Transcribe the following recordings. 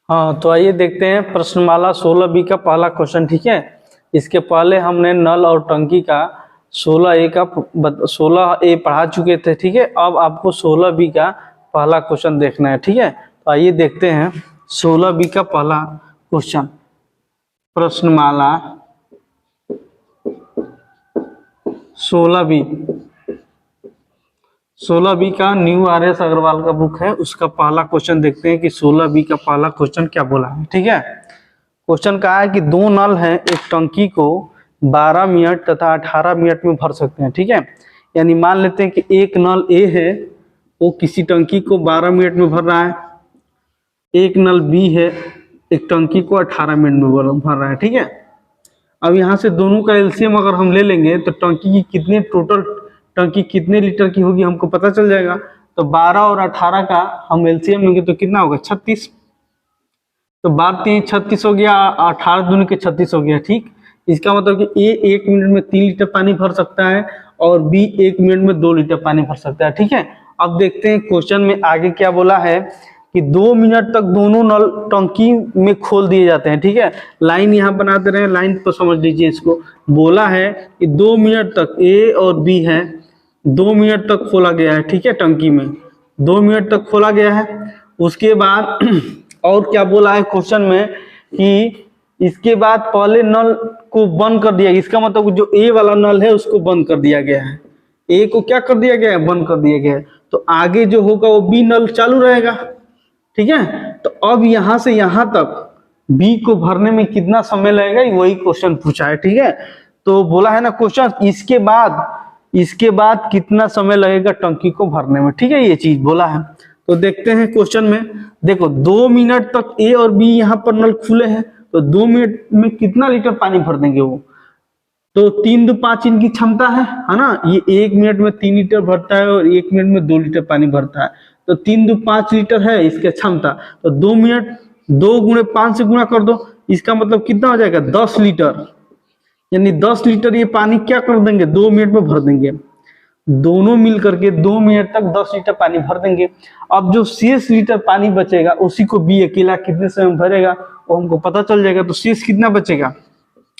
हाँ, तो आइए देखते हैं प्रश्नमाला 16B का पहला क्वेश्चन। ठीक है, इसके पहले हमने नल और टंकी का 16A पढ़ा चुके थे। ठीक है, अब आपको 16B का पहला क्वेश्चन देखना है। ठीक है, तो आइए देखते हैं 16B का पहला क्वेश्चन। प्रश्नमाला 16B का न्यू RS अग्रवाल का बुक है, उसका पहला क्वेश्चन देखते हैं कि 16B का पहला क्वेश्चन क्या बोला है। ठीक है, क्वेश्चन कहा है कि दो नल हैं, एक टंकी को 12 मिनट तथा 18 मिनट में भर सकते हैं। ठीक है, यानी मान लेते हैं कि एक नल A है, वो किसी टंकी को 12 मिनट में भर रहा है, एक नल B है, एक टंकी को 18 मिनट में भर रहा है। ठीक है, अब यहाँ से दोनों का एलसीएम अगर हम ले लेंगे तो टंकी कितने लीटर की होगी हमको पता चल जाएगा। तो 12 और 18 का हम एलसीएम लेंगे तो कितना होगा, 36। तो 12 3 36 हो गया, 18 दूनी के 36 हो गया। ठीक, इसका मतलब कि A 1 मिनट में 3 लीटर पानी भर सकता है और B 1 मिनट में 2 लीटर पानी भर सकता है। ठीक है, अब देखते हैं क्वेश्चन में आगे क्या बोला है कि 2 मिनट तक दोनों नल टंकी में खोल दिए जाते हैं। ठीक है, लाइन यहाँ बना दे रहे हैं, लाइन तो समझ लीजिए इसको। बोला है कि 2 मिनट तक A और B है, 2 मिनट तक खोला गया है। ठीक है, टंकी में 2 मिनट तक खोला गया है। उसके बाद और क्या बोला है क्वेश्चन में कि इसके बाद पहले नल को बंद कर दिया। इसका मतलब जो A वाला नल है उसको बंद कर दिया गया है, A को क्या कर दिया गया है, बंद कर दिया गया है। तो आगे जो होगा वो B नल चालू रहेगा। ठीक है, तो अब यहां से यहां तक B को भरने में कितना समय लगेगा, वही क्वेश्चन पूछा है। ठीक है, तो बोला है ना क्वेश्चन, इसके बाद कितना समय लगेगा टंकी को भरने में। ठीक है, ये चीज बोला है। तो देखते हैं क्वेश्चन में, देखो 2 मिनट तक A और B यहाँ पर नल खुले हैं, तो 2 मिनट में कितना लीटर पानी भर देंगे वो। तो 3 2 5 इनकी क्षमता है ना। ये 1 मिनट में 3 लीटर भरता है और 1 मिनट में 2 लीटर पानी भरता है। तो 3 2 5 लीटर है इसकी क्षमता। तो 2 मिनट 2 गुणे 5 से गुणा कर दो, इसका मतलब कितना हो जाएगा, 10 लीटर। यानी 10 लीटर ये पानी क्या कर देंगे, 2 मिनट में भर देंगे। दोनों मिल करके 2 मिनट तक 10 लीटर पानी भर देंगे। अब जो शेष लीटर पानी बचेगा उसी को B अकेला कितने समय में भरेगा वो हमको पता चल जाएगा। तो शेष कितना बचेगा,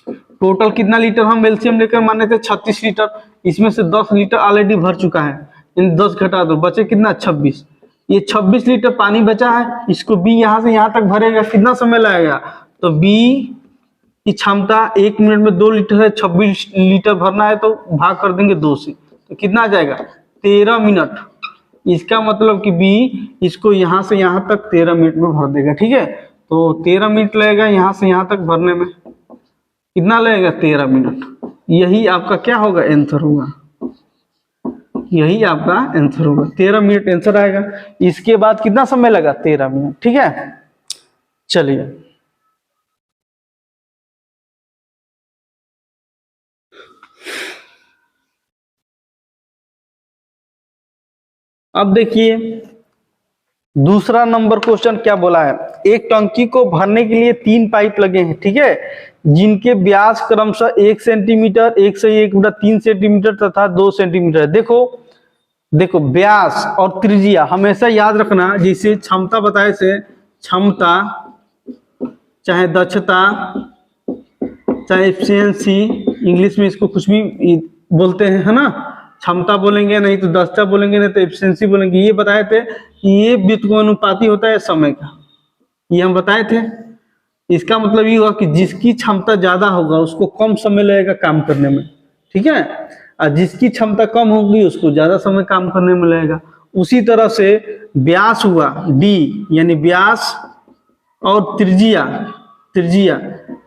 टोटल कितना लीटर हम एलसीएम लेकर माने थे 36 लीटर, इसमें से 10 लीटर ऑलरेडी भर चुका है, इन 10 घटा दो, बचे कितना 26। ये 26 लीटर पानी बचा है, इसको B यहाँ से यहाँ तक भरेगा, कितना समय लगेगा। तो B की क्षमता 1 मिनट में 2 लीटर है, 26 लीटर भरना है तो भाग कर देंगे 2 से, तो कितना आ जाएगा 13 मिनट। इसका मतलब कि B इसको यहाँ से यहाँ तक 13 मिनट में भर देगा। ठीक है, तो 13 मिनट लगेगा यहाँ से यहाँ तक भरने में, कितना लगेगा 13 मिनट। यही आपका क्या होगा, आंसर होगा, यही आपका आंसर होगा, 13 मिनट आंसर आएगा। इसके बाद कितना समय लगा, 13 मिनट। ठीक है, चलिए अब देखिए दूसरा नंबर क्वेश्चन क्या बोला है। एक टंकी को भरने के लिए 3 पाइप लगे हैं। ठीक है, जिनके व्यास क्रमशः 1 सेंटीमीटर, 1 से 1/3 सेंटीमीटर तथा 2 सेंटीमीटर है। देखो व्यास और त्रिज्या हमेशा याद रखना, जैसे क्षमता बताए से क्षमता चाहे दक्षता चाहे एफिशिएंसी, इंग्लिश में इसको कुछ भी बोलते हैं, है ना। क्षमता बोलेंगे नहीं तो दक्षता बोलेंगे, नहीं तो एफिशिएंसी बोलेंगे। ये बताए थे कि ये व्युत्क्रमानुपाती होता है समय का, ये हम बताए थे। इसका मतलब ये हुआ कि जिसकी क्षमता ज्यादा होगा उसको कम समय लगेगा काम करने में। ठीक है, और जिसकी क्षमता कम होगी उसको ज्यादा समय काम करने में लगेगा। उसी तरह से व्यास हुआ D, यानी व्यास और त्रिज्या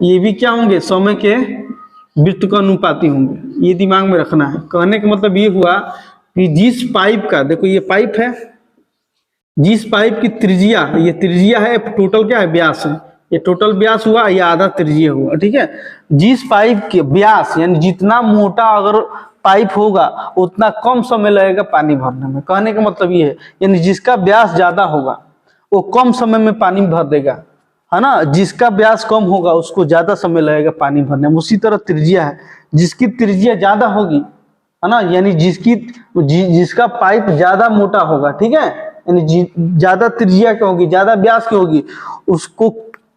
ये भी क्या होंगे, समय के व्युत्क्रमानुपाती होंगे। ये दिमाग में रखना है। कहने का मतलब ये हुआ कि जिस पाइप का, देखो ये पाइप है, जिस पाइप की त्रिज्या, ये त्रिज्या है, टोटल क्या है, व्यास है, ये टोटल व्यास हुआ, ये आधा त्रिज्या हुआ। ठीक है, जिस पाइप के व्यास यानी जितना मोटा अगर पाइप होगा उतना कम समय लगेगा पानी भरने में। कहने का मतलब ये है, यानी जिसका व्यास ज्यादा होगा वो कम समय में पानी भर देगा, है ना। जिसका व्यास कम होगा उसको ज्यादा समय लगेगा पानी भरने में। उसी तरह त्रिज्या है, जिसकी त्रिज्या ज्यादा होगी, है ना, यानी जिसका पाइप ज्यादा मोटा होगा, ठीक है, यानी ज्यादा त्रिज्या की होगी, ज्यादा व्यास की होगी, उसको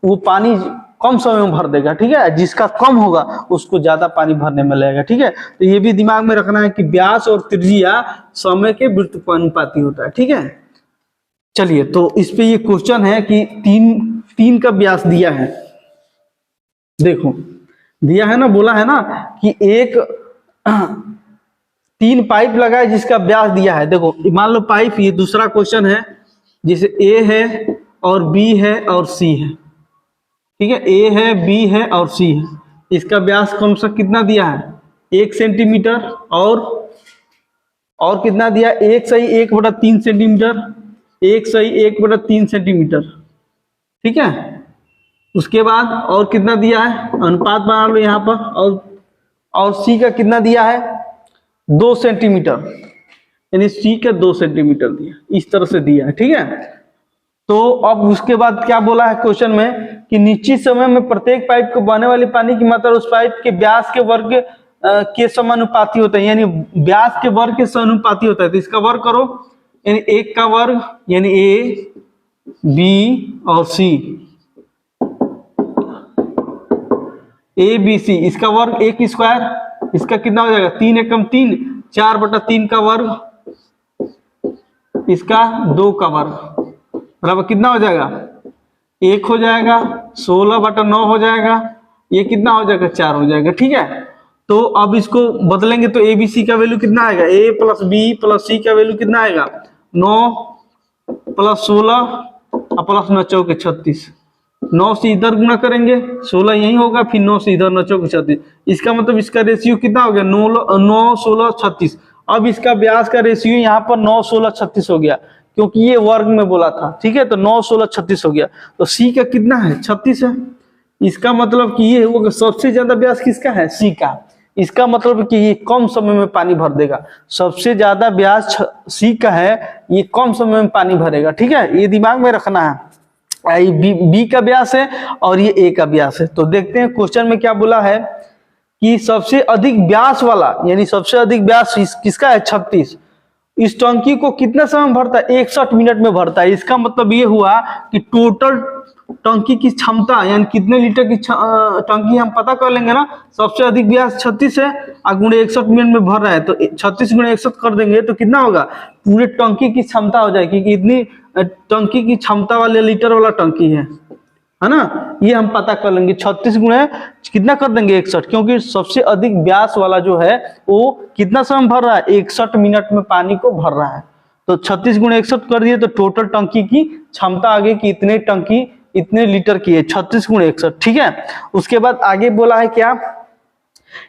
वो पानी कम समय में भर देगा, ठीक है। जिसका कम होगा उसको ज्यादा पानी भरने में लगेगा, ठीक है। तो ये भी दिमाग में रखना है कि व्यास और त्रिज्या समय के व्युत्पन्नपाती होता है, ठीक है। चलिए, तो इस पे ये क्वेश्चन है कि तीन का व्यास दिया है, देखो दिया है ना, बोला है ना कि एक 3 पाइप लगा है जिसका व्यास दिया है। देखो मान लो पाइप, ये दूसरा क्वेश्चन है, जिसे ए है और बी है और सी है, ठीक है। ए है, बी है और सी है। इसका व्यास कौन सा कितना दिया है? 1 सेंटीमीटर और कितना दिया? 1/1/3 सेंटीमीटर, 1/1/3 सेंटीमीटर, ठीक है। उसके बाद और कितना दिया है? अनुपात बना लो यहाँ पर, और सी का कितना दिया है? 2 सेंटीमीटर, यानी सी का 2 सेंटीमीटर दिया, इस तरह से दिया है, ठीक है। तो अब उसके बाद क्या बोला है क्वेश्चन में कि निश्चित समय में प्रत्येक पाइप को बहने वाली पानी की मात्रा उस पाइप के व्यास के वर्ग के समानुपाती होता है, यानी व्यास के वर्ग के समानुपाती होता है। तो इसका वर्ग करो, यानी 1 का वर्ग, यानी ए, बी और सी, ए बी सी, इसका वर्ग 1 स्क्वायर, इसका कितना हो जाएगा? 3 एकम 3, 4/3 का वर्ग, इसका 2 का वर्ग, बराबर कितना हो जाएगा? 1 हो जाएगा, 16/9 हो जाएगा, ये कितना हो जाएगा? 4 हो जाएगा, ठीक है। तो अब इसको बदलेंगे तो ए बी सी का वैल्यू कितना आएगा? ए प्लस बी प्लस सी का वैल्यू कितना आएगा? 9 + 16 और प्लस 9 चौके 36, 9 से इधर गुणा करेंगे, 16 यही होगा, फिर 9 से इधर, 9 चौके 36। इसका मतलब इसका रेशियो कितना हो गया? 9 16 36। अब इसका व्यास का रेशियो यहाँ पर 9 16 36 हो गया, क्योंकि ये वर्ग में बोला था, ठीक है। तो 9 16 36 हो गया। तो सी का कितना है? 36 है। इसका मतलब कि ये होगा सबसे ज्यादा व्यास किसका है? सी का। इसका मतलब कि ये कम समय में पानी भर देगा। सबसे ज्यादा व्यास सी का है, ये कम समय में पानी भरेगा, ठीक है। ये दिमाग में रखना है। ये बी का व्यास है और ये ए का व्यास है। तो देखते हैं क्वेश्चन में क्या बोला है कि सबसे अधिक व्यास वाला, यानी सबसे अधिक व्यास किसका है? 36। इस टंकी को कितने समय में भरता है? 61 मिनट में भरता है। इसका मतलब ये हुआ कि टोटल टंकी की क्षमता, यानी कितने लीटर की टंकी हम पता कर लेंगे ना। सबसे अधिक व्यास 36 है और गुणे 61 मिनट में भर रहा है, तो 36 गुणे 61 कर देंगे तो कितना होगा? पूरे टंकी की क्षमता हो जाएगी कि इतनी टंकी की क्षमता वाले लीटर वाला टंकी है ना। ये हम पता कर लेंगे। 36 गुणे कितना कर देंगे? 61, क्योंकि सबसे अधिक व्यास वाला जो है वो कितना समय भर रहा है? 61 मिनट में पानी को भर रहा है। तो 36 गुणे 61 कर दिए तो टोटल टंकी की क्षमता आ गई कि इतने टंकी इतने लीटर की है, 36 गुणे 61, ठीक है। उसके बाद आगे बोला है क्या?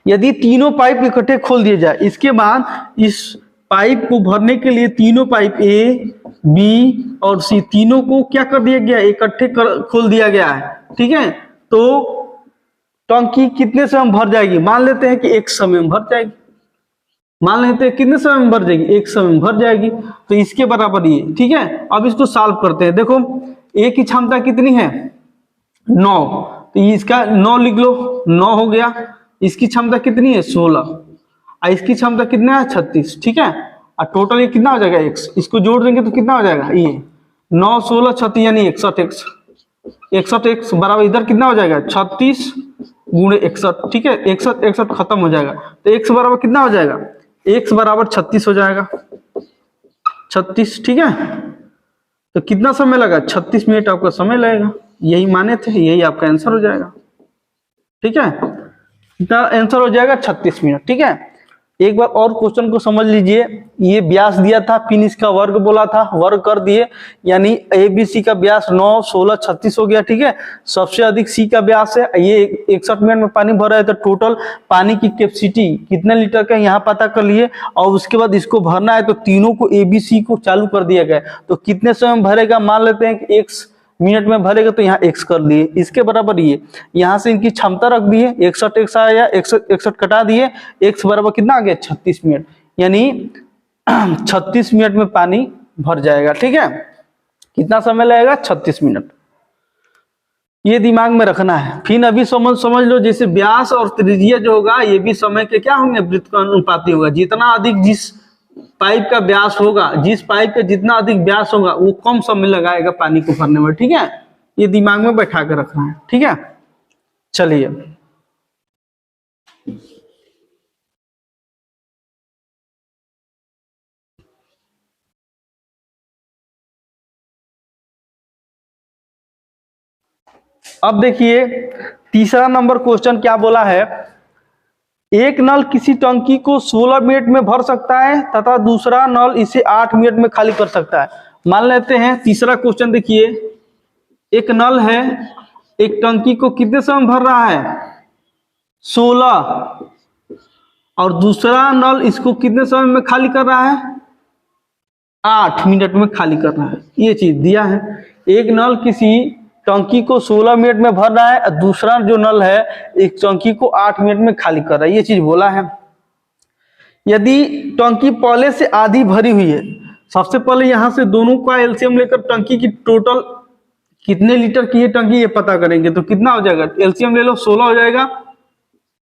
यदि तीनों पाइप इकट्ठे खोल दिए जाए, इसके बाद इस पाइप को भरने के लिए तीनों पाइप ए, बी और सी तीनों को क्या कर दिया गया? इकट्ठे खोल दिया गया है, ठीक है। तो टंकी कितने समय में भर जाएगी? मान लेते हैं कि 1 समय में भर जाएगी। मान लेते हैं कितने समय में भर जाएगी? 1 समय में भर जाएगी। तो इसके बराबर ये, ठीक है। अब इसको सॉल्व करते हैं। देखो ए की क्षमता कितनी है? 9, तो इसका 9 लिख लो, 9 हो गया। इसकी क्षमता कितनी है? 16, और इसकी क्षमता कितना है? 36, ठीक है। और टोटल ये कितना हो जाएगा? x। इसको जोड़ देंगे तो कितना हो जाएगा? ये 9 16 36 यानी 61x, 61x बराबर इधर कितना हो जाएगा? 36 गुणे 61, ठीक है। 61 खत्म हो जाएगा तो x बराबर कितना हो जाएगा? x बराबर 36 हो जाएगा, 36, ठीक है। तो कितना समय लगा? 36 मिनट आपका समय लगेगा। यही माने थे, यही आपका आंसर हो जाएगा, ठीक है। कितना आंसर हो जाएगा? 36 मिनट, ठीक है। एक बार और क्वेश्चन को समझ लीजिए। ये व्यास दिया था, फिर इसका वर्ग बोला था, वर्ग कर दिए, यानी ए बी सी का व्यास 9 16 36 हो गया, ठीक है। सबसे अधिक सी का व्यास है, ये 61 मिनट में पानी भर रहा है। तो टोटल पानी की कैपेसिटी कितने लीटर का यहाँ पता कर लिए, और उसके बाद इसको भरना है तो तीनों को ए बी सी को चालू कर दिया गया। तो कितने समय में भरेगा? मान लेते हैं कि 1 मिनट में भरेगा, तो यहाँ x कर लिए। इसके बराबर ये, यहाँ से इनकी क्षमता रख दिए, 61x आया, 61 कटा दिए, x बराबर कितना आ गया? 36 मिनट, यानी 36 मिनट में पानी भर जाएगा, ठीक है। कितना समय लगेगा? 36 मिनट। ये दिमाग में रखना है। फिर अभी समझ लो, जैसे व्यास और त्रिज्या जो होगा ये भी समय के क्या होंगे? व्युत्पन्नपाती होगा। जितना अधिक जिस पाइप का व्यास होगा, जिस पाइप का जितना अधिक व्यास होगा वो कम समय लगाएगा पानी को भरने में। ठीक है, ये दिमाग में बैठा कर रखना है। ठीक है, चलिए अब देखिए तीसरा नंबर क्वेश्चन क्या बोला है। एक नल किसी टंकी को 16 मिनट में भर सकता है तथा दूसरा नल इसे 8 मिनट में खाली कर सकता है। मान लेते हैं तीसरा क्वेश्चन देखिए, एक नल है, एक टंकी को कितने समय में भर रहा है 16, और दूसरा नल इसको कितने समय में खाली कर रहा है 8 मिनट में खाली कर रहा है। ये चीज दिया है, एक नल किसी टंकी को 16 मिनट में भर रहा है और दूसरा जो नल है एक टंकी को 8 मिनट में खाली कर रहा है। ये चीज बोला है। यदि टंकी पहले से आधी भरी हुई है, सबसे पहले यहां से दोनों का एलसीएम लेकर टंकी की टोटल कितने लीटर की है टंकी ये पता करेंगे। तो कितना हो जाएगा, एलसीएम ले लो 16 हो जाएगा,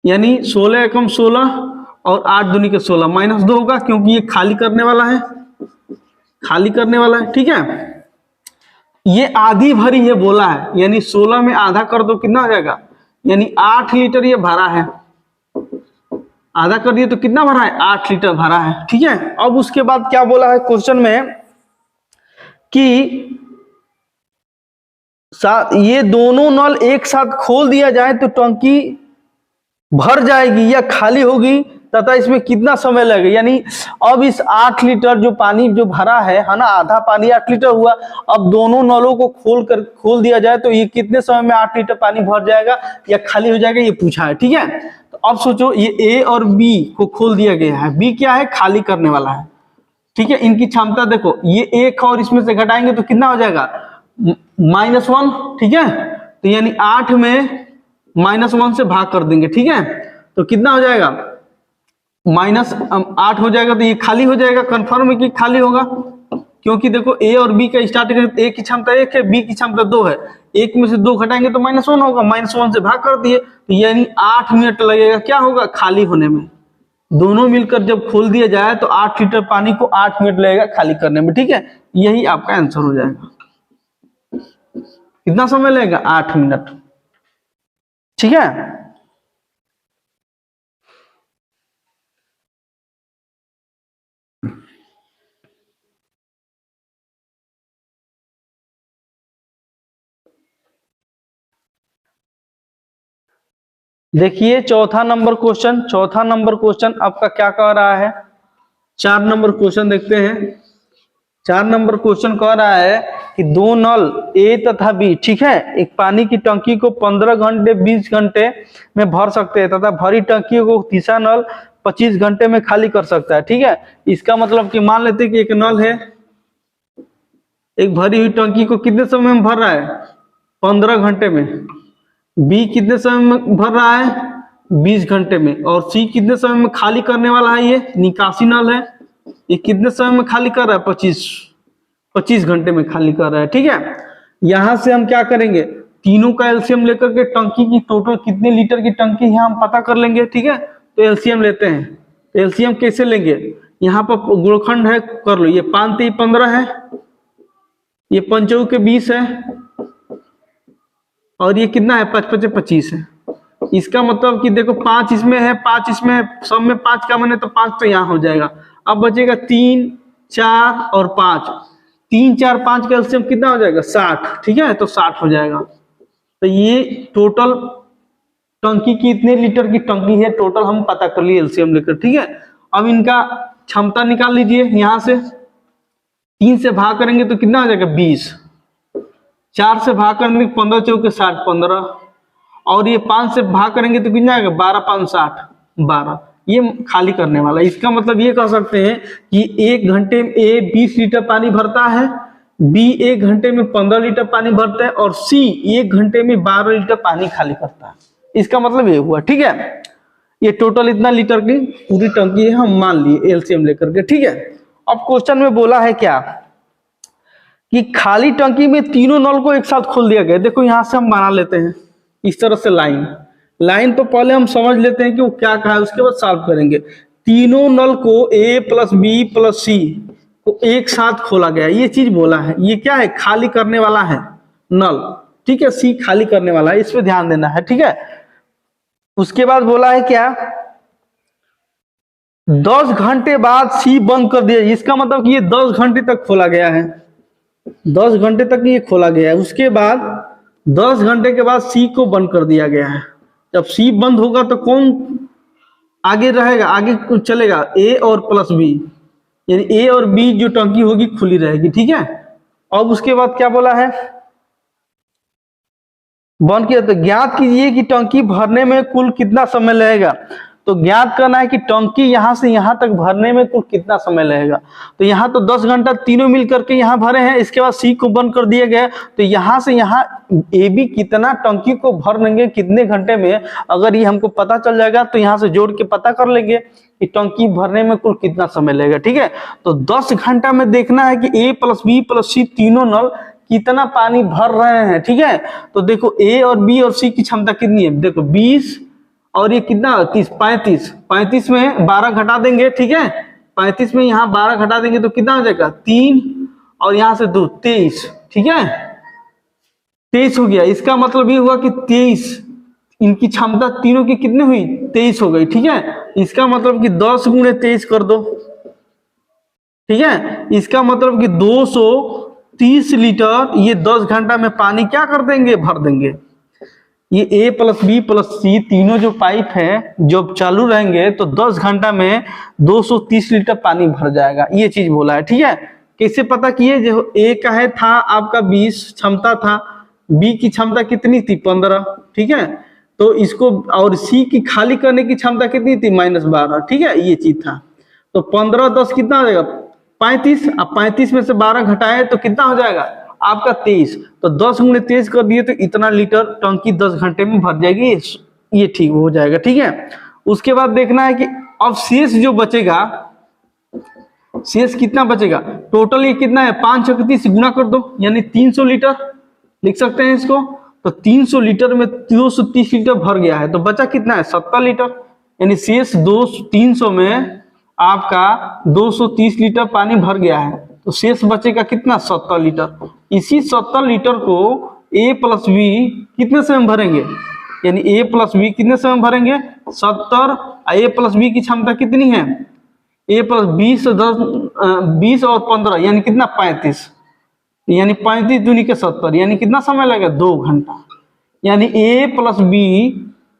यानी 16 एकम 16 और 8 दूनी के 16, -2 होगा क्योंकि ये खाली करने वाला है, खाली करने वाला है। ठीक है, ये आधी भरी है बोला है, यानी 16 में आधा कर दो कितना हो जाएगा, यानी 8 लीटर ये भरा है, आधा कर दिए तो कितना भरा है 8 लीटर भरा है। ठीक है, अब उसके बाद क्या बोला है क्वेश्चन में कि ये दोनों नल एक साथ खोल दिया जाए तो टंकी भर जाएगी या खाली होगी तथा इसमें कितना समय लगेगा। यानी अब इस 8 लीटर जो पानी जो भरा है ना, आधा पानी 8 लीटर हुआ, अब दोनों नलों को खोल दिया जाए तो ये कितने समय में 8 लीटर पानी भर जाएगा या खाली हो जाएगा, ये पूछा है। ठीक है, तो अब सोचो ये ए और बी को खोल दिया गया है, बी क्या है खाली करने वाला है। ठीक है, इनकी क्षमता देखो, ये एक और इसमें से घटाएंगे तो कितना हो जाएगा -1। ठीक है, तो यानी 8 में -1 से भाग कर देंगे। ठीक है, तो कितना हो जाएगा -8 हो जाएगा, तो ये खाली हो जाएगा। कंफर्म है कि खाली होगा, क्योंकि देखो ए और बी का स्टार्टिंग ए की क्षमता 1 है, बी की क्षमता 2 है, 1 में से 2 घटाएंगे तो -1 होगा, -1 से भाग कर दिए तो यानी 8 मिनट लगेगा क्या होगा खाली होने में। दोनों मिलकर जब खोल दिया जाए तो 8 लीटर पानी को 8 मिनट लगेगा खाली करने में। ठीक है, यही आपका आंसर हो जाएगा। कितना समय लगेगा 8 मिनट। ठीक है, देखिए चौथा नंबर क्वेश्चन आपका क्या कह रहा है। 4 नंबर क्वेश्चन देखते हैं। 4 नंबर क्वेश्चन कह रहा है कि दो नल ए तथा बी, ठीक है, एक पानी की टंकी को 15 घंटे 20 घंटे में भर सकते हैं तथा भरी टंकी को तीसरा नल 25 घंटे में खाली कर सकता है। ठीक है, इसका मतलब कि मान लेते हैं कि एक नल है, एक भरी हुई टंकी को कितने समय में भर रहा है 15 घंटे में, बी कितने समय में भर रहा है 20 घंटे में, और सी कितने समय में खाली करने वाला है, ये निकासी नल है, ये कितने समय में खाली कर रहा है 25 घंटे में खाली कर रहा है। ठीक है, यहां से हम क्या करेंगे, तीनों का एलसीएम लेकर के टंकी की टोटल कितने लीटर की टंकी है हम पता कर लेंगे। ठीक है, तो एलसीएम लेते हैं। एलसीएम कैसे लेंगे, यहाँ पर गुणखंड है, कर लो, ये 5 3 15 है, ये 5 के 20 है, और ये कितना है 5 5 25 है। इसका मतलब कि देखो 5 इसमें है, 5 इसमें है, सब में 5 का मन है तो 5 तो यहाँ हो जाएगा। अब बचेगा 3 4 और 5, 3 4 5 का एलसीएम कितना हो जाएगा 60। ठीक है, तो 60 हो जाएगा। तो ये टोटल टंकी की इतने लीटर की टंकी है, टोटल हम पता कर लिए एलसीएम लेकर। ठीक है, अब इनका क्षमता निकाल लीजिए। यहां से 3 से भाग करेंगे तो कितना हो जाएगा 20, 4 से भाग करेंगे 15 चौके 60 15, और ये 5 से भाग करेंगे तो कितना आएगा 12 5 60 12, ये खाली करने वाला। इसका मतलब ये कह सकते हैं कि 1 घंटे में ए 20 लीटर पानी भरता है, बी 1 घंटे में 15 लीटर पानी भरता है, और सी 1 घंटे में 12 लीटर पानी खाली करता है। इसका मतलब ये हुआ। ठीक है, ये टोटल इतना लीटर की पूरी टंकी है, हम मान लिए एलसीएम लेकर के। ठीक है, अब क्वेश्चन में बोला है क्या कि खाली टंकी में तीनों नल को एक साथ खोल दिया गया। देखो यहां से हम बना लेते हैं इस तरह से लाइन तो पहले हम समझ लेते हैं कि वो क्या कहा है, उसके बाद सॉल्व करेंगे। तीनों नल को A प्लस बी प्लस सी को एक साथ खोला गया, ये चीज बोला है। ये क्या है, खाली करने वाला है नल, ठीक है, सी खाली करने वाला है, इस पे ध्यान देना है, ठीक है। उसके बाद बोला है क्या, 10 घंटे बाद सी बंद कर दिया, इसका मतलब कि ये 10 घंटे तक खोला गया है, 10 घंटे तक ये खोला गया है। उसके बाद 10 घंटे के बाद सी को बंद कर दिया गया है। जब सी बंद होगा तो कौन आगे रहेगा, आगे चलेगा, ए और प्लस बी, यानी ए और बी जो टंकी होगी खुली रहेगी, ठीक है। अब उसके बाद क्या बोला है, बंद किया तो ज्ञात कीजिए कि टंकी भरने में कुल कितना समय लगेगा। तो ज्ञात करना है कि टंकी यहां से यहां तक भरने में कुल कितना समय लगेगा। तो यहाँ तो 10 घंटा तीनों मिल करके यहाँ भरे हैं, इसके बाद सी को बंद कर दिया गया, तो यहाँ से यहाँ ए बी कितना टंकी को भर लेंगे कितने घंटे में, अगर ये हमको पता चल जाएगा तो यहाँ से जोड़ के पता कर लेंगे कि टंकी भरने में कुल कितना समय लगेगा, ठीक है। तो 10 घंटा में देखना है कि ए प्लस बी प्लस सी तीनों नल कितना पानी भर रहे हैं, ठीक है। तो देखो ए और बी और सी की क्षमता कितनी है, देखो 20 और ये कितना 30, 35 में 12 घटा देंगे, ठीक है। 35 में यहाँ 12 घटा देंगे तो कितना हो जाएगा 3 और यहाँ से 2, 23, ठीक है, 23 हो गया। इसका मतलब ये हुआ कि 23, इनकी क्षमता तीनों की कितनी हुई 23 हो गई, ठीक है। इसका मतलब कि 10 गुणे 23 कर दो, ठीक है। इसका मतलब कि 230 लीटर ये 10 घंटा में पानी क्या कर देंगे, भर देंगे। ये ए प्लस बी प्लस सी तीनों जो पाइप है जब चालू रहेंगे तो 10 घंटा में 230 लीटर पानी भर जाएगा, ये चीज बोला है, ठीक है। कैसे पता किए, जो ए का है था आपका 20 क्षमता था, बी की क्षमता कितनी थी 15, ठीक है। तो इसको और सी की खाली करने की क्षमता कितनी थी -12, ठीक है, ये चीज था। तो 15 10 कितना हो जाएगा 35, अब 35 में से 12 घटाए तो कितना हो जाएगा आपका 23, तो 10 गुणे 23 कर दिए तो इतना लीटर टंकी 10 घंटे में भर जाएगी, ये ठीक हो जाएगा, ठीक है। उसके बाद देखना है कि अब शेष जो बचेगा, शेष कितना बचेगा, टोटल ये कितना है 5 × 30 गुना कर दो, यानी 300 लीटर लिख सकते हैं इसको। तो 300 लीटर में 230 लीटर भर गया है, तो बचा कितना है 70 लीटर, यानी शेष 300 में आपका 230 लीटर पानी भर गया है, तो शेष बचेगा कितना 70 लीटर। इसी 70 लीटर को ए प्लस बी कितने समय में भरेंगे, यानी ए प्लस बी कितने समय में भरेंगे 70, ए प्लस बी की क्षमता कितनी है, ए प्लस 20 और 15 यानी कितना 35, यानी 35 दूनी के 70, यानी कितना समय लगेगा 2 घंटा। यानी ए प्लस बी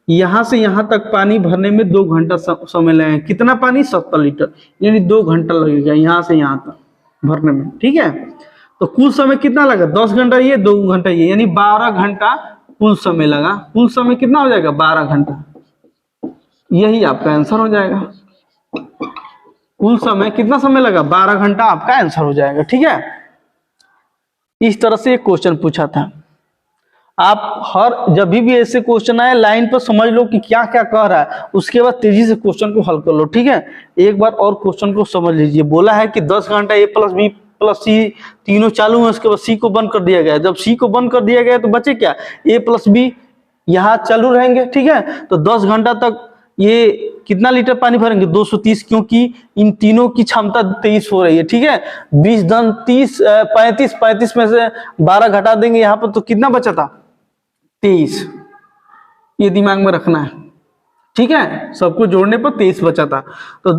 यहां से यहां तक पानी भरने में 2 घंटा समय लगेगा, कितना पानी 70 लीटर, यानी 2 घंटा लगेगा यहां से यहां तक भरने में, ठीक है। तो कुल समय कितना लगा 10 घंटा ये 2 घंटा ये, यानी 12 घंटा कुल समय लगा। कुल समय कितना हो जाएगा 12 घंटा, यही आपका आंसर हो जाएगा। कुल समय कितना समय लगा 12 घंटा आपका आंसर हो जाएगा, ठीक है। इस तरह से एक क्वेश्चन पूछा था। आप जब भी ऐसे क्वेश्चन आए लाइन पर समझ लो कि क्या क्या कह रहा है, उसके बाद तेजी से क्वेश्चन को हल कर लो, ठीक है। एक बार और क्वेश्चन को समझ लीजिए। बोला है कि 10 घंटा ए प्लस बी प्लस सी तीनों चालू है, उसके बाद सी को बंद कर दिया गया। जब सी को बंद कर दिया गया तो बचे क्या, ए प्लस बी यहाँ चालू रहेंगे, ठीक है। तो 10 घंटा तक ये कितना लीटर पानी भरेंगे 230, क्योंकि इन तीनों की क्षमता 23 हो रही है, ठीक है। 20 धन 30 35 में से 12 घटा देंगे यहाँ पर, तो कितना बचा था 23, ये दिमाग में रखना है, ठीक है। सबको जोड़ने पर 23 बचा था, तो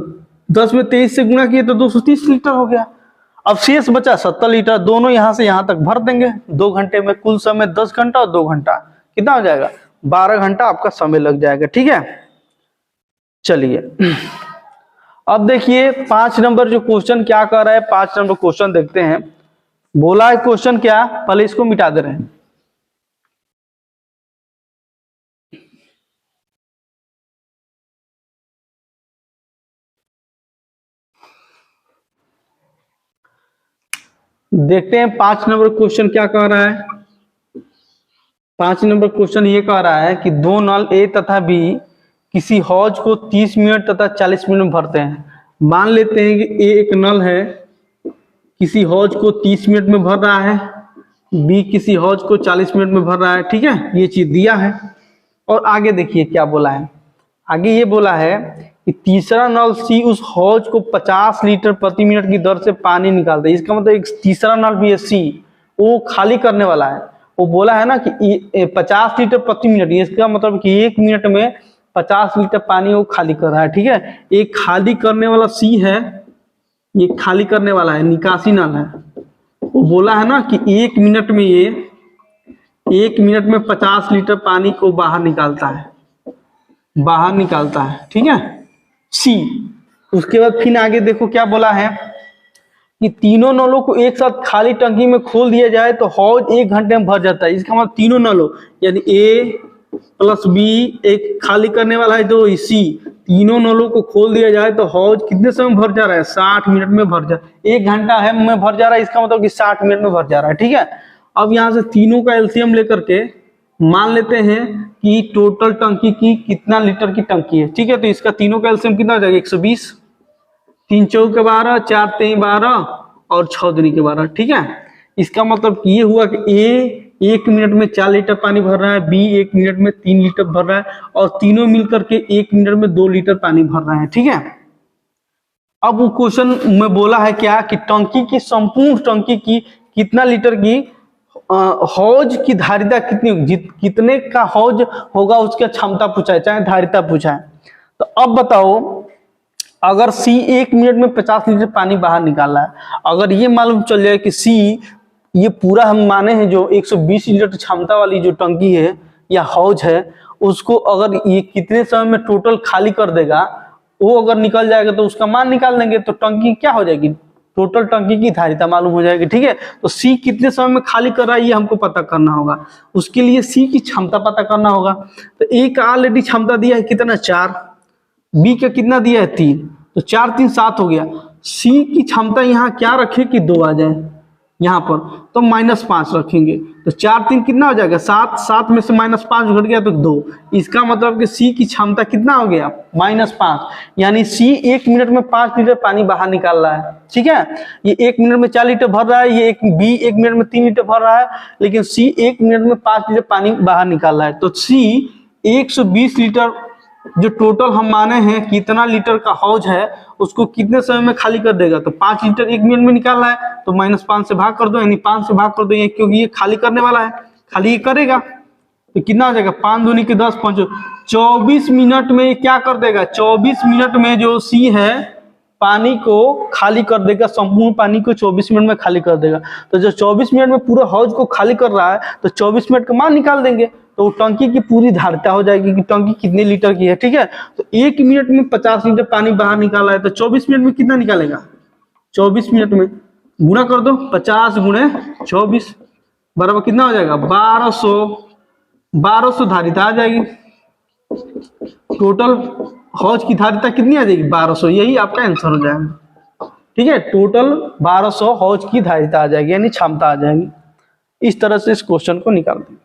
10 में 23 से गुणा किए तो 230 लीटर हो गया। अब शेष बचा 70 लीटर, दोनों यहां से यहां तक भर देंगे 2 घंटे में। कुल समय 10 घंटा और 2 घंटा कितना हो जाएगा 12 घंटा आपका समय लग जाएगा, ठीक है। चलिए अब देखिए 5 नंबर जो क्वेश्चन क्या कर रहा है, 5 नंबर क्वेश्चन देखते हैं। बोला है क्वेश्चन क्या, पहले इसको मिटा दे रहे हैं। देखते हैं 5 नंबर क्वेश्चन क्या कह रहा है। 5 नंबर क्वेश्चन ये कह रहा है कि 2 नल ए तथा बी किसी हौज को 30 मिनट तथा 40 मिनट में भरते हैं। मान लेते हैं कि ए एक नल है, किसी हौज को 30 मिनट में भर रहा है, बी किसी हौज को 40 मिनट में भर रहा है, ठीक है। ये चीज दिया है। और आगे देखिए क्या बोला है, आगे ये बोला है कि तीसरा नल सी उस हौज को 50 लीटर प्रति मिनट की दर से पानी निकालता है। इसका मतलब एक तीसरा नल भी है सी, वो खाली करने वाला है। वो बोला है ना कि 50 लीटर प्रति मिनट, इसका मतलब कि 1 मिनट में 50 लीटर पानी वो खाली कर रहा है। ठीक है, एक खाली करने वाला सी है, ये खाली करने वाला है, निकासी नल है। वो बोला है ना कि 1 मिनट में ये 1 मिनट में 50 लीटर पानी को बाहर निकालता है, बाहर निकालता है। ठीक है, सी। उसके बाद फिर आगे देखो क्या बोला है कि तीनों नलों को एक साथ खाली टंकी में खोल दिया जाए तो हौज 1 घंटे में भर जाता है। इसका मतलब तीनों नलों यानी ए प्लस बी, एक खाली करने वाला है जो सी, तीनों नलों को खोल दिया जाए तो हौज कितने समय में भर जा रहा है? 60 मिनट में भर जा, 1 घंटा है में भर जा रहा है, इसका मतलब कि 60 मिनट में भर जा रहा है। ठीक है, अब यहाँ से तीनों का एलसीएम लेकर के मान लेते हैं कि टोटल टंकी की कितना लीटर की टंकी है। ठीक है, तो इसका तीनों का एलसीएम कितना हो जाएगा? 120, 3 चौके 12, 4 तेई 12 और 6 दूनी के 12। ठीक है, इसका मतलब ये हुआ कि ए 1 मिनट में 4 लीटर पानी भर रहा है, बी 1 मिनट में 3 लीटर भर रहा है और तीनों मिलकर के 1 मिनट में 2 लीटर पानी भर रहे हैं। ठीक है, अब वो क्वेश्चन में बोला है क्या कि टंकी की संपूर्ण टंकी की कितना लीटर की हौज की धारिता कितनी, कितने का हौज होगा उसका क्षमता पूछा है, चाहे धारिता पूछा है। तो अब बताओ, अगर सी 1 मिनट में 50 लीटर पानी बाहर निकाला है, अगर ये मालूम चल जाए कि सी ये पूरा हम माने हैं जो 120 लीटर क्षमता वाली जो टंकी है या हौज है, उसको अगर ये कितने समय में टोटल खाली कर देगा, वो अगर निकल जाएगा तो उसका मान निकाल देंगे तो टंकी क्या हो जाएगी? टोटल टंकी की धारिता मालूम हो जाएगी। ठीक है, तो सी कितने समय में खाली कर रहा है ये हमको पता करना होगा। उसके लिए सी की क्षमता पता करना होगा। तो ए का ऑलरेडी क्षमता दिया है कितना? 4, बी का कितना दिया है? 3, तो 4 3 7 हो गया। सी की क्षमता यहाँ क्या रखे कि 2 आ जाए यहाँ पर, तो -5 रखेंगे तो 4 3 कितना हो जाएगा? 7, 7 में से -5 घट गया तो 2। इसका मतलब कि सी की क्षमता कितना हो गया? -5, यानी सी 1 मिनट में 5 लीटर पानी बाहर निकाल रहा है। ठीक है, ये 1 मिनट में 4 लीटर भर रहा है, ये बी 1 मिनट में 3 लीटर भर रहा है, लेकिन सी 1 मिनट में 5 लीटर पानी बाहर निकाल रहा है। तो सी 120 लीटर जो टोटल हम माने हैं कितना लीटर का हौज है उसको कितने समय में खाली कर देगा? तो 5 लीटर 1 मिनट में निकालना है तो -5 से भाग कर दो, यानी 5 से भाग कर दो, क्योंकि ये खाली करने वाला है, खाली ये करेगा तो कितना हो जाएगा? 5 दूनी के 10, 5 24 मिनट में क्या कर देगा? 24 मिनट में जो सी है पानी को खाली कर देगा, संपूर्ण पानी को 24 मिनट में खाली कर देगा। तो जो 24 मिनट में पूरे हौज को खाली कर रहा है तो 24 मिनट का मान निकाल देंगे तो टंकी की पूरी धारिता हो जाएगी कि टंकी कितने लीटर की है। ठीक है, तो 1 मिनट में 50 लीटर पानी बाहर निकाला है तो 24 मिनट में कितना निकालेगा? 24 मिनट में गुणा कर दो, 50 गुणे 24 बराबर कितना हो जाएगा? 1200 धारिता आ जाएगी। टोटल हौज की धारिता कितनी आ जाएगी? 1200, यही आपका आंसर हो जाएगा। ठीक है, टोटल 1200 हौज की धारिता आ जाएगी, यानी क्षमता आ जाएगी। इस तरह से इस क्वेश्चन को निकालते हैं।